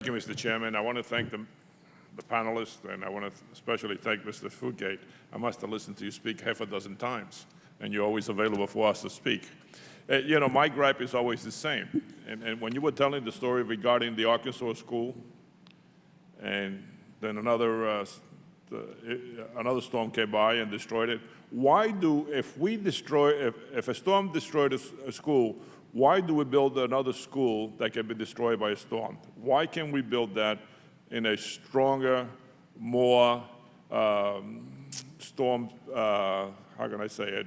you, Mr. Chairman. I want to thank the panelists, and I want to especially thank Mr. Foodgate. I must have listened to you speak half a dozen times, and you're always available for us to speak. You know, my gripe is always the same. And when you were telling the story regarding the Arkansas school, and then another storm came by and destroyed it, why do, if a storm destroyed a school, why do we build another school that can be destroyed by a storm? Why can't we build that in a stronger, more storm, how can I say it?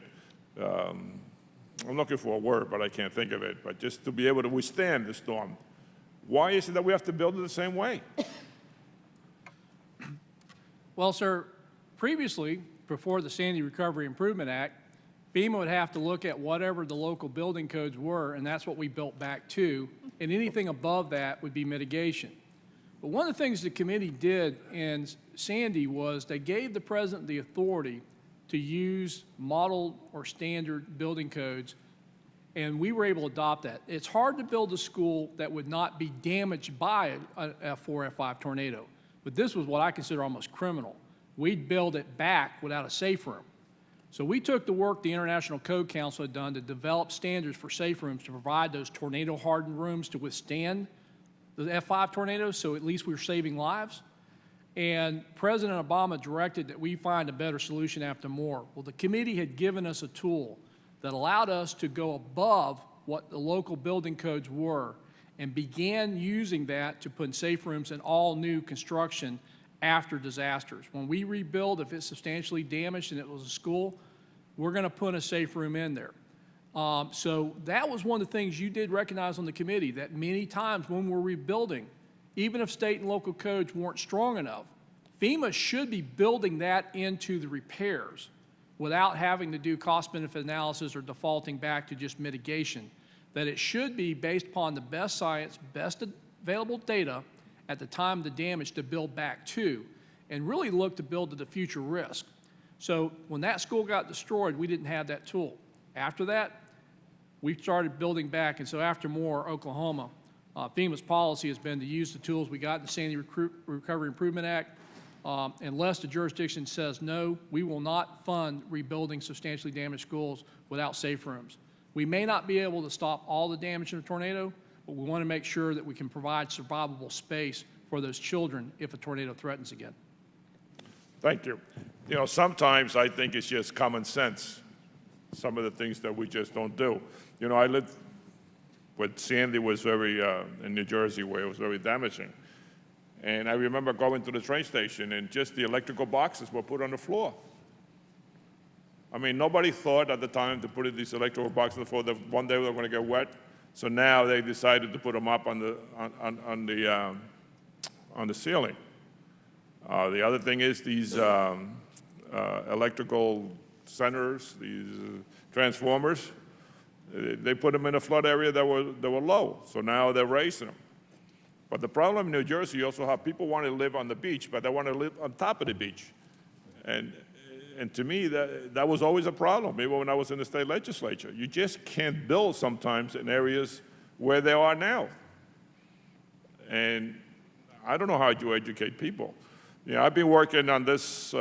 I'm looking for a word, but I can't think of it. But just to be able to withstand the storm. Why is it that we have to build it the same way? Well, sir, previously, before the Sandy Recovery Improvement Act, FEMA would have to look at whatever the local building codes were, and that's what we built back to, and anything above that would be mitigation. But one of the things the committee did in Sandy was they gave the president the authority to use model or standard building codes, and we were able to adopt that. It's hard to build a school that would not be damaged by a F4, F5 tornado, but this was what I consider almost criminal. We'd build it back without a safe room. So we took the work the International Code Council had done to develop standards for safe rooms to provide those tornado-hardened rooms to withstand the F5 tornadoes, so at least we were saving lives. And President Obama directed that we find a better solution after more. Well, the committee had given us a tool that allowed us to go above what the local building codes were and began using that to put in safe rooms in all new construction after disasters. When we rebuild, if it's substantially damaged and it was a school, we're going to put a safe room in there. So that was one of the things you did recognize on the committee, that many times when we're rebuilding, even if state and local codes weren't strong enough, FEMA should be building that into the repairs without having to do cost-benefit analysis or defaulting back to just mitigation, that it should be based upon the best science, best available data at the time of the damage to build back to, and really look to build to the future risk. So when that school got destroyed, we didn't have that tool. After that, we started building back, and so after Moore, Oklahoma, FEMA's policy has been to use the tools we got in the Sandy Recovery Improvement Act. Unless the jurisdiction says no, we will not fund rebuilding substantially damaged schools without safe rooms. We may not be able to stop all the damage in a tornado, but we want to make sure that we can provide survivable space for those children if a tornado threatens again. Thank you. You know, sometimes I think it's just common sense, some of the things that we just don't do. You know, I lived when Sandy was very, in New Jersey, where it was very damaging. And I remember going to the train station and just the electrical boxes were put on the floor. I mean, nobody thought at the time to put these electrical boxes on the floor that one day they were going to get wet. So now they decided to put them up on the ceiling. The other thing is these electrical centers, these transformers, they put them in a flood area that were low. So now they're raising them. But the problem in New Jersey, you also have people want to live on the beach, but they want to live on top of the beach. And to me, that was always a problem, even when I was in the state legislature. You just can't build sometimes in areas where they are now. And I don't know how you educate people. You know, I've been working on this,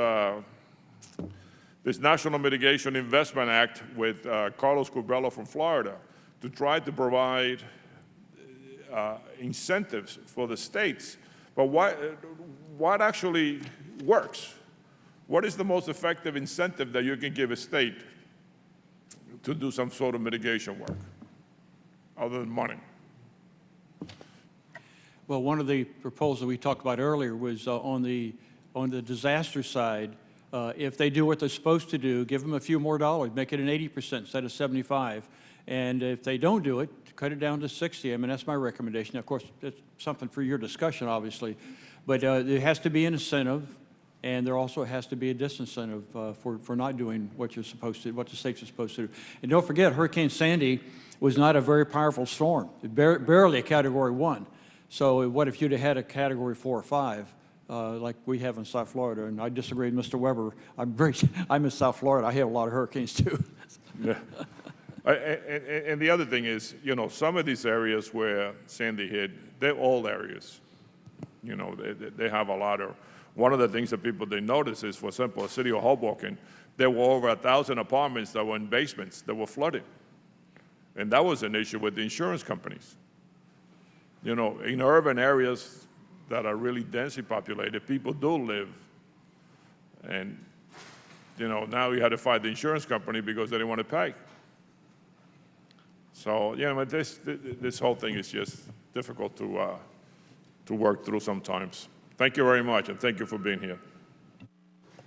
this National Mitigation Investment Act with Carlos Curbelo from Florida to try to provide incentives for the states. But what actually works? What is the most effective incentive that you can give a state to do some sort of mitigation work, other than money? Well, one of the proposals we talked about earlier was on the disaster side. If they do what they're supposed to do, give them a few more dollars, make it an 80% instead of 75. And if they don't do it, cut it down to 60. I mean, that's my recommendation. Of course, it's something for your discussion, obviously. But there has to be an incentive, and there also has to be a disincentive for not doing what you're supposed to, what the states are supposed to do. And don't forget, Hurricane Sandy was not a very powerful storm, barely a Category 1. So what if you'd have had a Category 4 or 5, like we have in South Florida? And I disagree with Mr. Weber. I'm in South Florida. I have a lot of hurricanes, too. Yeah. And the other thing is, you know, some of these areas where Sandy hit, they're old areas. You know, they have a lot of, one of the things that people they notice is, for example, the city of Hoboken, there were over 1,000 apartments that were in basements that were flooded. And that was an issue with the insurance companies. You know, in urban areas that are really densely populated, people do live. And, you know, now you had to fight the insurance company because they didn't want to pay. So, you know, this whole thing is just difficult to work through sometimes. Thank you very much, and thank you for being here.